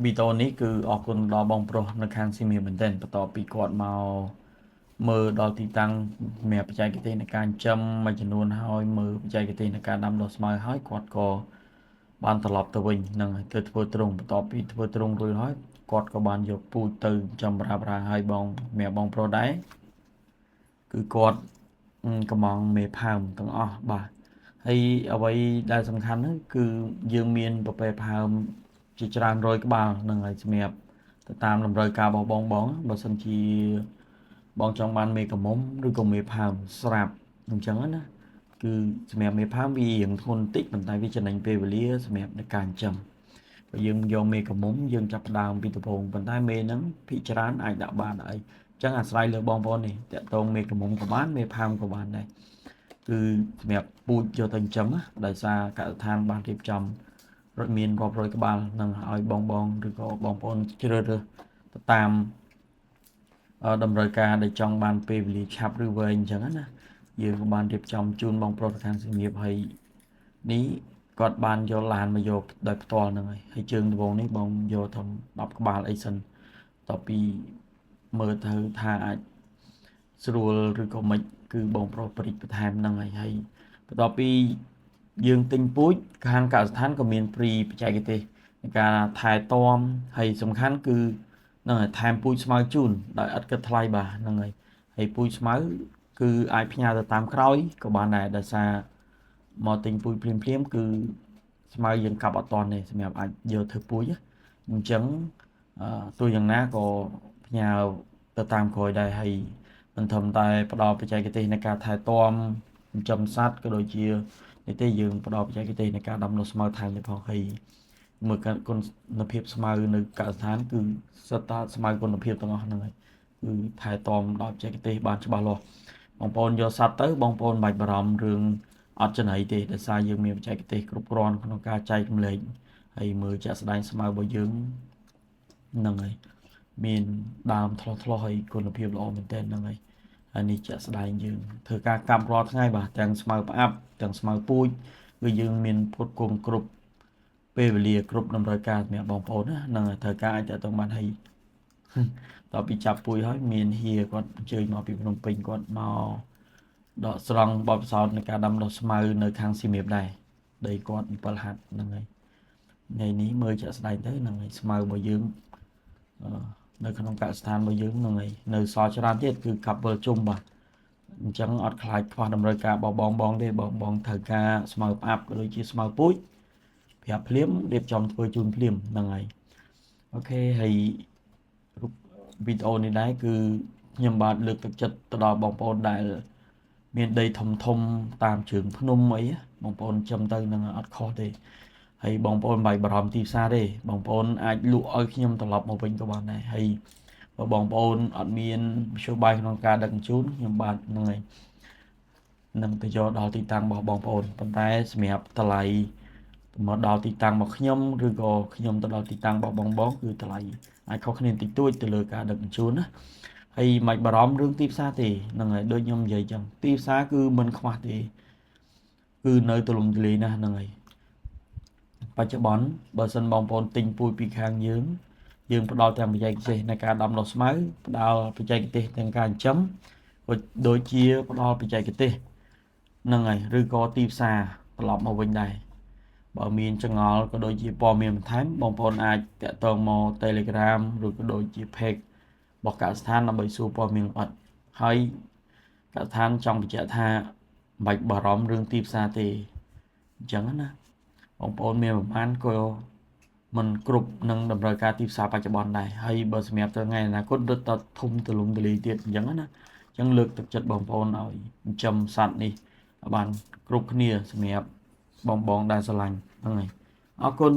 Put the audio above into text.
វីដេអូនេះគឺអរគុណដល់បងប្រុសនៅខាងស៊ីមៀមែនទែនបន្ទាប់ពីគាត់មកមើលដល់ទីតាំងសម្រាប់បច្ចេកទេសនៃការចិញ្ចឹមមួយចំនួនហើយមើលបច្ចេកទេសនៃការដាំដុះស្មៅហើយគាត់ក៏បានត្រឡប់ទៅវិញនឹងទៅធ្វើទ្រង់បន្ទាប់ពីធ្វើទ្រង់រួចហើយគាត់ក៏បានយកពូជទៅចិញ្ចឹមបរាហើយបងសម្រាប់បងប្រុសដែរគឺគាត់កំងមេផើមទាំងអស់បាទហើយអ្វីដែលសំខាន់ហ្នឹងគឺយើងមានប្រភេទផើមជាច្រើនរយក្បាលនឹងហើយសម្រាប់ទៅតាមតម្រូវការរបស់បងបើសិនជាបងចង់បានមេកមុំឬក៏មេផើមស្រាប់អញ្ចឹងណាគឺសម្រាប់មេផើមវារៀងធ្ងន់តិចប៉ុន្តែវាចំណេញពេលវេលាសម្រាប់ในការចិញ្ចឹមបើយើងយកមេកមុំយើងចាប់ផ្ដើមពីដំបូងប៉ុន្តែមេហ្នឹងភាគច្រើនអាចដាក់បានអីចឹងអាស្រ័យលើបងប្អូននេះតកតងមេកមុំក៏បានមេផើមក៏បានដែរគឺសម្រាប់ពូជយកទៅចិញ្ចឹមដោយសារកសិដ្ឋានបានរៀបចំមានរាប់រយក្បាលនឹងឲ្យបងឬក៏បងប្អូនជ្រើសរើសទៅតាមតម្រូវការដែលចង់បានពេលវេលាឆាប់ឬវែងអញ្ចឹងណាយើងក៏បានរៀបចំជូនបងប្រុសខាងសង្ឃៀបហើយនេះគាត់បានយកឡានមកយកដោយផ្ទាល់ហ្នឹងហើយជើងដំបងនេះបងយកធំ10ក្បាលអីសិនតពីមើលទៅថាអាចស្រួលឬក៏មិនគឺបងប្រុសប្រិចបន្ថែមហ្នឹងហើយបន្ទាប់ពីយើងទិញពូជខាងកសិដ្ឋានក៏មានព្រីបច្ចេកទេសในការថែទាំហើយសំខាន់គឺនឹងថែមពូជស្មៅជូនដោយឥតគិតថ្លៃបាទហ្នឹងហើយពូជស្មៅគឺអាចផ្ញើទៅតាមក្រោយក៏បានដែរដោយសារមកទិញពូជភ្លាមគឺស្មៅយើងកាប់អត់តាន់ទេសម្រាប់អាចយកធ្វើពូជអញ្ចឹងទោះយ៉ាងណាក៏ផ្ញើទៅតាមក្រោយដែរហើយមិនត្រឹមតែផ្ដល់បច្ចេកទេសនៃការថែទាំចិញ្ចឹមសត្វក៏ដូចជានេះទេយើងផ្ដល់បច្ចេកទេសនៃការដាំដុះស្មៅថែមទៀតផងហើយមើលគុណភាពស្មៅនៅកសិដ្ឋានគឺសិតតាស្មៅគុណភាពទាំងអស់ហ្នឹងហើយគឺថែទាំដោយបច្ចេកទេសបានច្បាស់លាស់បងប្អូនយកសត្វទៅបងប្អូនមិនបាច់បារម្ភរឿងអត់ចំណីទេដោយសារយើងមានបច្ចេកទេសគ្រប់គ្រាន់ក្នុងការចែករំលែកហើយមើលជាក់ស្ដែងស្មៅរបស់យើងហ្នឹងហើយមានដើមថ្លោះហើយគុណភាពល្អមែនទែនហ្នឹងហើយនេះជាក់ស្ដែងយើងធ្វើការកាប់រាល់ថ្ងៃបាទទាំងស្មៅផ្អាប់ទាំងស្មៅពូជគឺយើងមានផ្គត់ផ្គង់គ្រប់ពេលវេលាគ្រប់តម្រូវការសម្រាប់បងប្អូនណានឹងត្រូវការអាចតទៅបានហើយតទៅពីចាប់ពូជហើយមានហៀគាត់អញ្ជើញមកពីភ្នំពេញគាត់មកដកស្រង់បបផ្សោតនៃការដាំដុះស្មៅនៅខាងសៀមរាបដែរដីគាត់7ហត្ថហ្នឹងហើយថ្ងៃនេះមើលជាក់ស្ដែងទៅហ្នឹងហើយស្មៅរបស់យើងនៅក្នុងកសិដ្ឋានរបស់យើងហ្នឹងហើយនៅសល់ច្រើនទៀតគឺកាប់វិលជុំបាទអញ្ចឹងអត់ខ្លាចខ្វះតម្រូវការរបស់បងទេបងត្រូវការស្មៅផ្អាប់ក៏ដូចជាស្មៅពូជប្រាប់ភ្លាមរៀបចំធ្វើជូនភ្លាមហ្នឹងហើយអូខេហើយរូបវីដេអូនេះដែរគឺខ្ញុំបាទលើកទឹកចិត្តទៅដល់បងប្អូនដែលមានដីធំតាមជើងភ្នំអីបងប្អូនចាំទៅនឹងអត់ខុសទេហើយបងប្អូនមិនបាច់បារម្ភទីផ្សារទេបងប្អូនអាចលក់ឲ្យខ្ញុំត្រឡប់មកវិញក៏បានដែរហើយបើបងប្អូនអត់មានមធ្យោបាយក្នុងការដឹកជញ្ជូនខ្ញុំបាទហ្នឹងហើយនឹងទៅយកដល់ទីតាំងរបស់បងប្អូនប៉ុន្តែសម្រាប់តម្លៃមកដល់ទីតាំងរបស់ខ្ញុំឬក៏ខ្ញុំទៅដល់ទីតាំងរបស់បងគឺតម្លៃអាចខុសគ្នាតិចតួចទៅលើការដឹកជញ្ជូនណាហើយមិនបារម្ភរឿងទីផ្សារទេហ្នឹងហើយដូចខ្ញុំនិយាយចឹងទីផ្សារគឺមិនខ្វះទេគឺនៅទូលំទូលាយណាស់ហ្នឹងហើយបច្ចុប្បន្នបើសិនបងប្អូនទិញពូជពីខាងយើងផ្ដល់ទាំងបច្ចេកទេសในការដាំដុះស្មៅផ្ដល់បច្ចេកទេសទាំងការចិញ្ចឹមដូចជាផ្ដល់បច្ចេកទេសហ្នឹងហើយឬក៏ទីផ្សារត្រឡប់មកវិញដែរបើមានចង្អល់ក៏ដូចជាព័ត៌មានបន្ថែមបងប្អូនអាចតាក់ទងមក Telegram ឬក៏ដូចជា Page របស់កសិដ្ឋានដើម្បីសួរព័ត៌មានលម្អិតហើយកសិដ្ឋានចង់បញ្ជាក់ថាមិនបាច់បារម្ភរឿងទីផ្សារទេអញ្ចឹងណាបងប្អូនមានប្រមាណក៏មិនគ្រប់នឹងតម្រូវការទីផ្សារបច្ចុប្បន្នដែរហើយបើសម្រាប់ទៅថ្ងៃអនាគតរត់តធំទូលំទូលាយទៀតអញ្ចឹងណាអញ្ចឹងលើកទឹកចិត្តបងប្អូនឲ្យចិញ្ចឹមសត្វនេះបានគ្រប់គ្នាសម្រាប់បងដែលស្រឡាញ់ហ្នឹងហើយអរគុណ